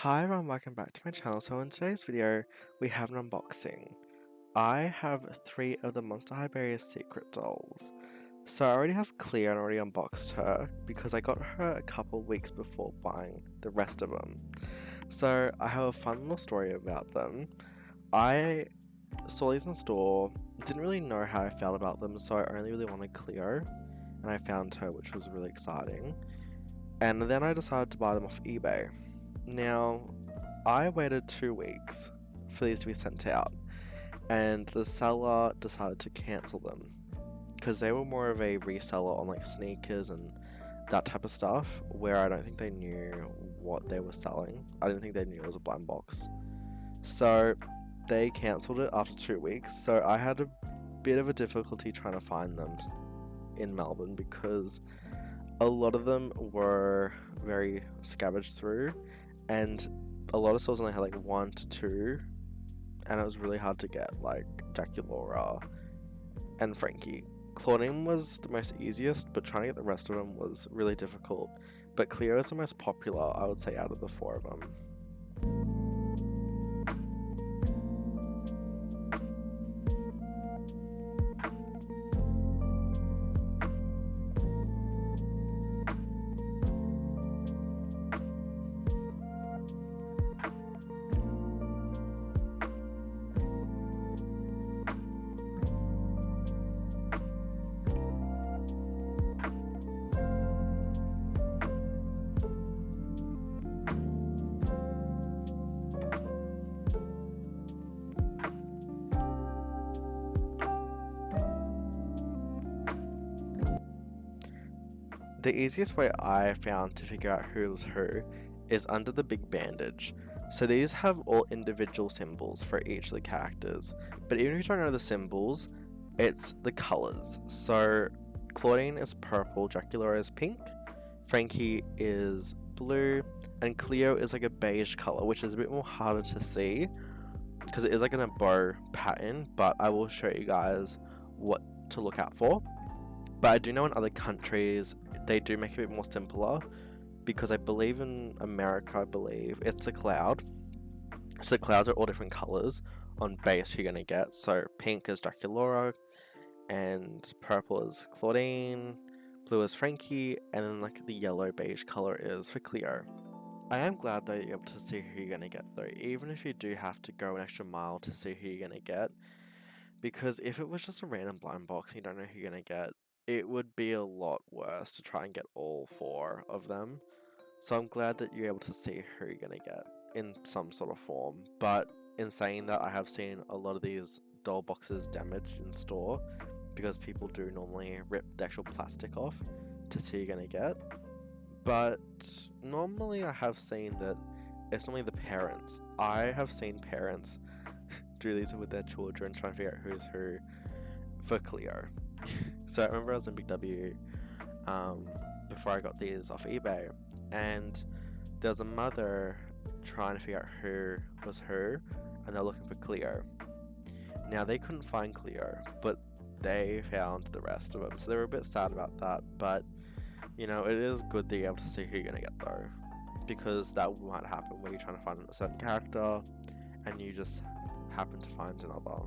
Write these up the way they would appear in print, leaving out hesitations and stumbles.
Hi everyone, welcome back to my channel. So in today's video, we have an unboxing. I have 3 of the Monster High Barrier secret dolls. So I already have Cleo and already unboxed her because I got her a couple weeks before buying the rest of them. So I have a fun little story about them. I saw these in store, didn't really know how I felt about them, so I only really wanted Cleo, and I found her, which was really exciting. And then I decided to buy them off eBay. Now, I waited 2 weeks for these to be sent out, and the seller decided to cancel them because they were more of a reseller on like sneakers and that type of stuff, where I don't think they knew what they were selling. I didn't think they knew it was a blind box. So they cancelled it after 2 weeks, so I had a bit of a difficulty trying to find them in Melbourne because a lot of them were very scavenged through, and a lot of stores only had like 1 to 2, and it was really hard to get, like Jackie Laura and Frankie. Claudine was the most easiest, but trying to get the rest of them was really difficult. But Cleo is the most popular, I would say, out of the 4 of them. The easiest way I found to figure out who was who is under the big bandage. So these have all individual symbols for each of the characters, but even if you don't know the symbols, it's the colours. So Claudine is purple, Dracula is pink, Frankie is blue, and Cleo is like a beige colour, which is a bit more harder to see because it is like in a bow pattern, but I will show you guys what to look out for. But I do know in other countries they do make it a bit more simpler, because I believe in America, it's a cloud. So the clouds are all different colours on base you're gonna get. So pink is Draculaura, and purple is Claudine, blue is Frankie, and then like the yellow beige colour is for Cleo. I am glad that you're able to see who you're gonna get though, even if you do have to go an extra mile to see who you're gonna get. Because if it was just a random blind box and you don't know who you're gonna get, it would be a lot worse to try and get all 4 of them. So I'm glad that you're able to see who you're gonna get in some sort of form. But in saying that, I have seen a lot of these doll boxes damaged in store because people do normally rip the actual plastic off to see who you're gonna get. But normally I have seen that it's normally the parents. I have seen parents do these with their children, trying to figure out who's who for Cleo. So I remember I was in Big W before I got these off eBay, and there was a mother trying to figure out who was who, and they're looking for Cleo. Now they couldn't find Cleo, but they found the rest of them, so they were a bit sad about that. But you know, it is good that you're able to see who you're gonna get though, because that might happen where you're trying to find a certain character and you just happen to find another.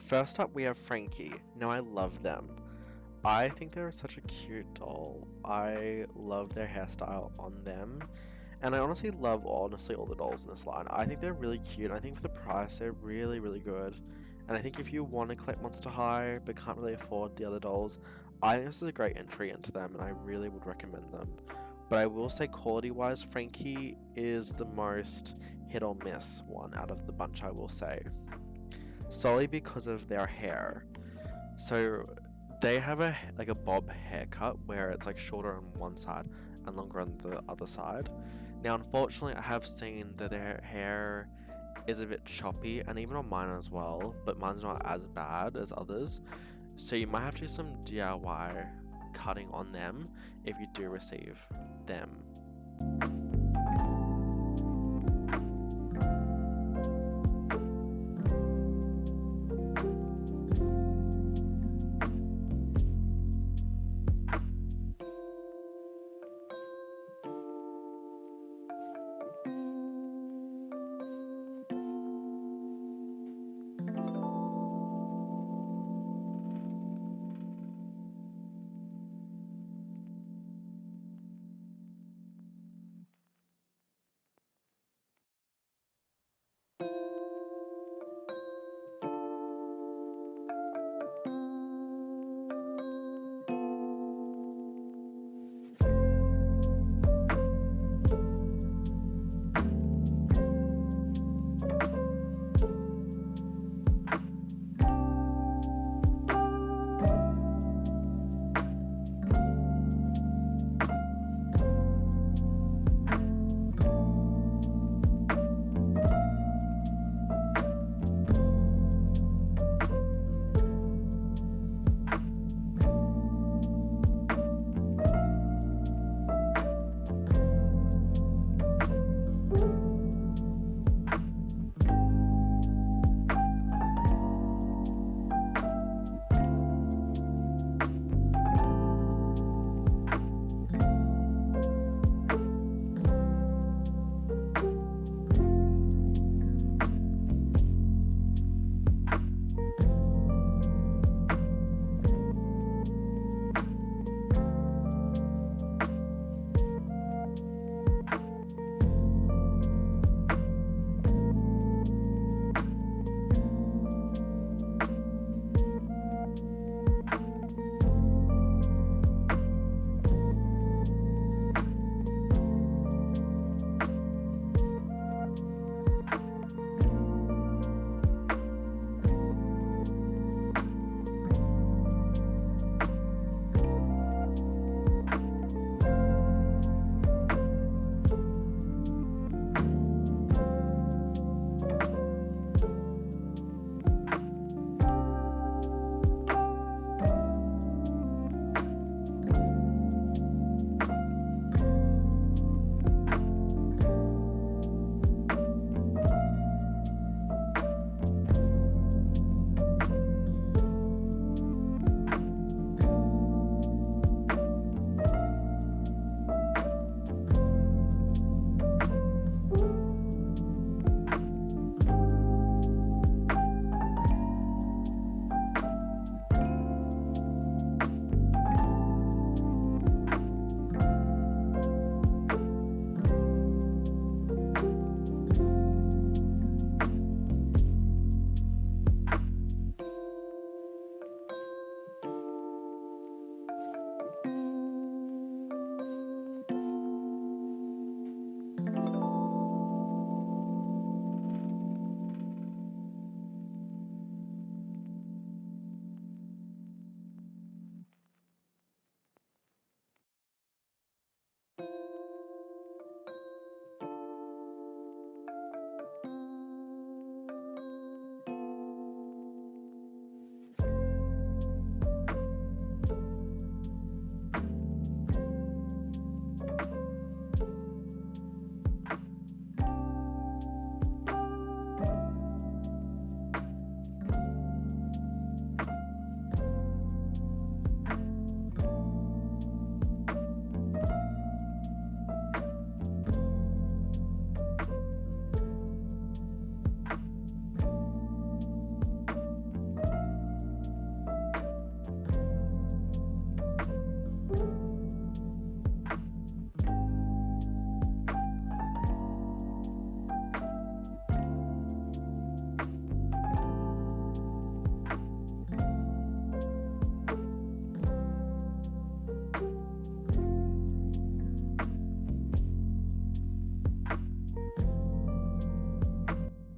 First up, we have Frankie. Now, I love them. I think they're such a cute doll. I love their hairstyle on them. And I honestly love, all the dolls in this line. I think they're really cute. I think for the price, they're really, really good. And I think if you want to collect Monster High but can't really afford the other dolls, I think this is a great entry into them, and I really would recommend them. But I will say, quality-wise, Frankie is the most hit or miss one out of the bunch, I will say. Solely because of their hair. So They have a bob haircut where it's like shorter on one side and longer on the other side. Now, unfortunately, I have seen that their hair is a bit choppy, and even on mine as well, but mine's not as bad as others. So you might have to do some DIY cutting on them if you do receive them.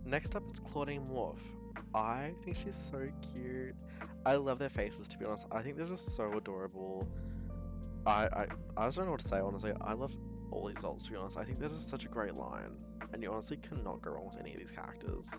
Next up is Claudine Wolf. I think she's so cute. I love their faces, to be honest. I think they're just so adorable. I just don't know what to say, honestly. I love all these dolls, to be honest. I think they're just such a great line. And you honestly cannot go wrong with any of these characters.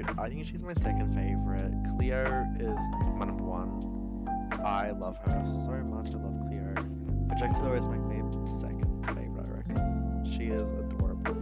cute. I think she's my second favorite. Cleo is my number one. I love her so much. I love Cleo. But Dracula is my second favorite, I reckon. She is adorable.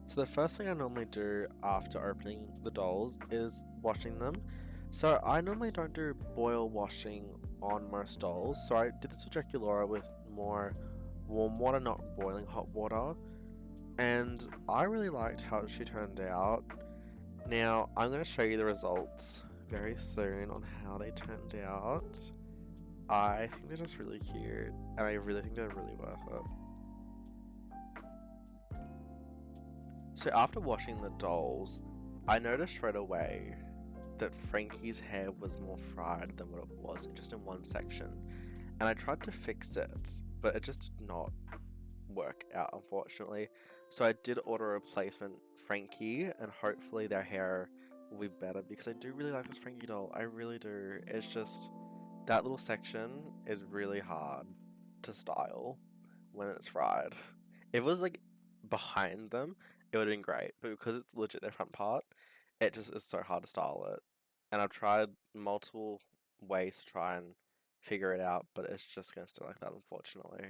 So the first thing I normally do after opening the dolls is washing them. So I normally don't do boil washing on most dolls. So I did this with Draculaura with more warm water, not boiling hot water. And I really liked how she turned out. Now I'm going to show you the results very soon on how they turned out. I think they're just really cute, and I really think they're really worth it. So after washing the dolls, I noticed straight away that Frankie's hair was more fried than what it was just in one section. And I tried to fix it, but it just did not work out, unfortunately. So I did order a replacement Frankie, and hopefully their hair will be better, because I do really like this Frankie doll. I really do. It's just that little section is really hard to style when it's fried. If it was like behind them, it would have been great. But because it's legit their front part, it just is so hard to style it. And I've tried multiple ways to try and figure it out, but it's just gonna stay like that, unfortunately.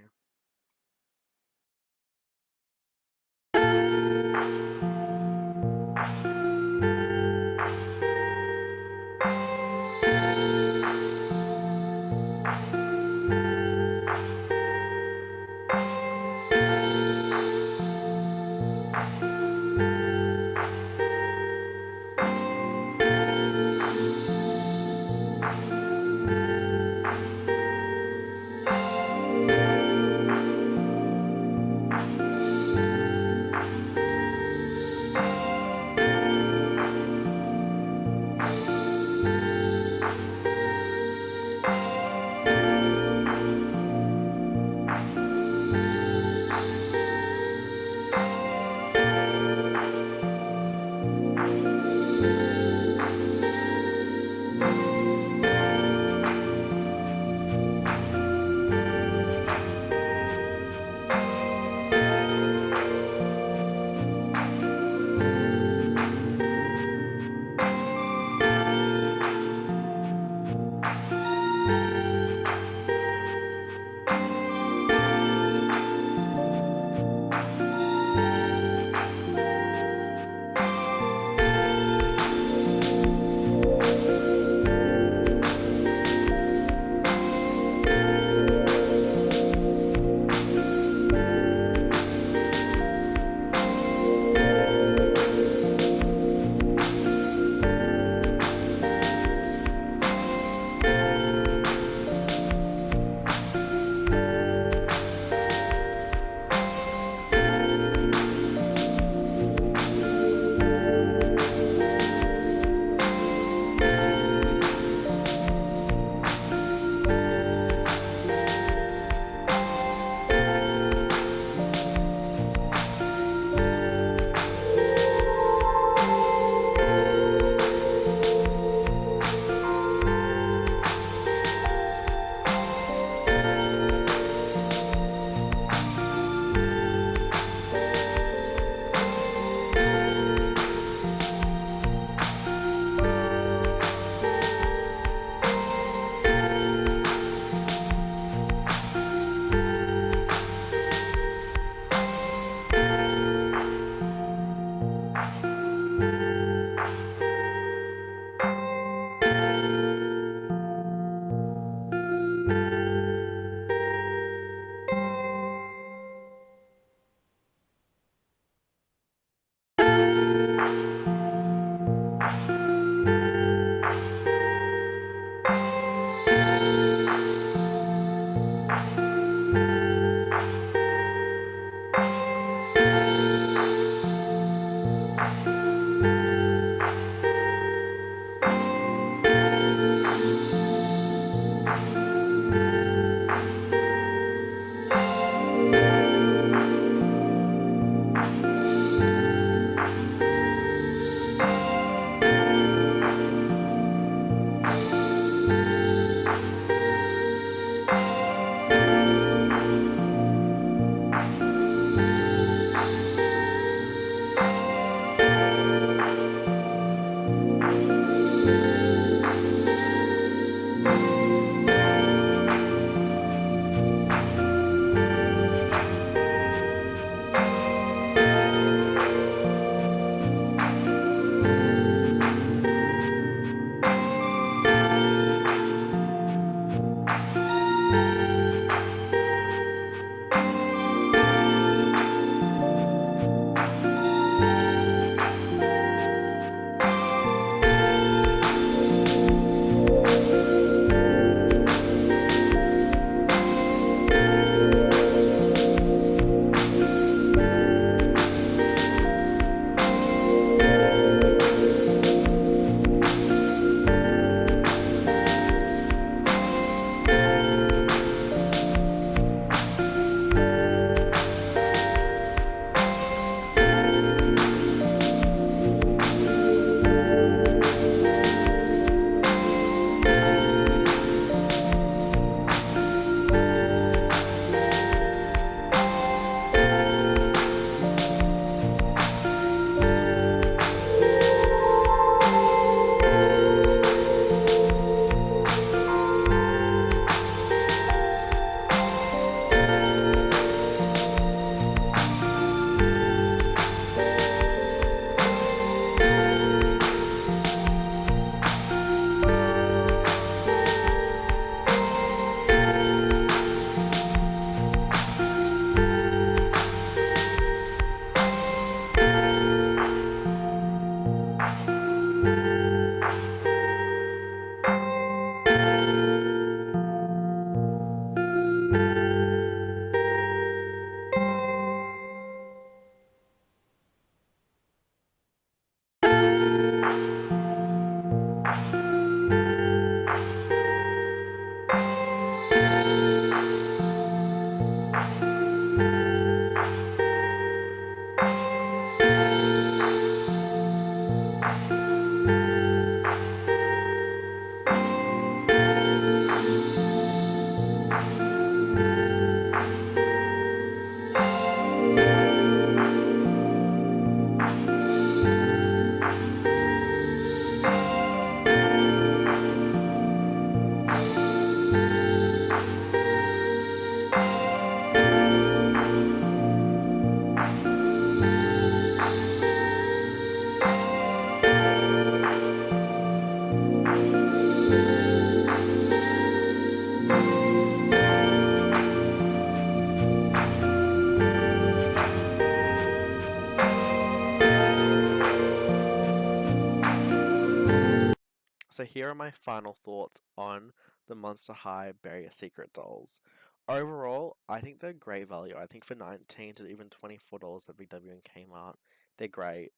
So here are my final thoughts on the Monster High Barrier Secret dolls. Overall, I think they're great value. I think for $19 to even $24 at Big W and Kmart, they're great.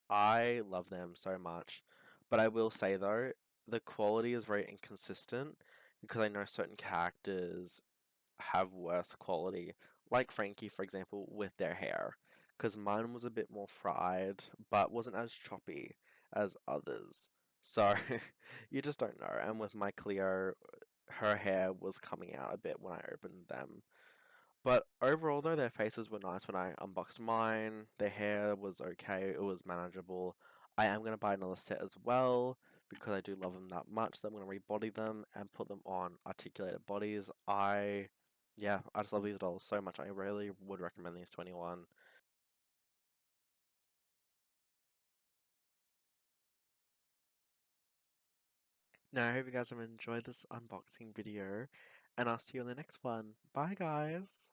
I love them so much. But I will say though, the quality is very inconsistent because I know certain characters have worse quality, like Frankie, for example, with their hair. Because mine was a bit more fried, but wasn't as choppy as others. So you just don't know. And with my Cleo, her hair was coming out a bit when I opened them. But overall, though, their faces were nice when I unboxed mine. Their hair was okay, it was manageable. I am going to buy another set as well because I do love them that much that I'm going to rebody them and put them on articulated bodies. Yeah, I just love these dolls so much. I really would recommend these 21. Now, I hope you guys have enjoyed this unboxing video, and I'll see you in the next one. Bye, guys!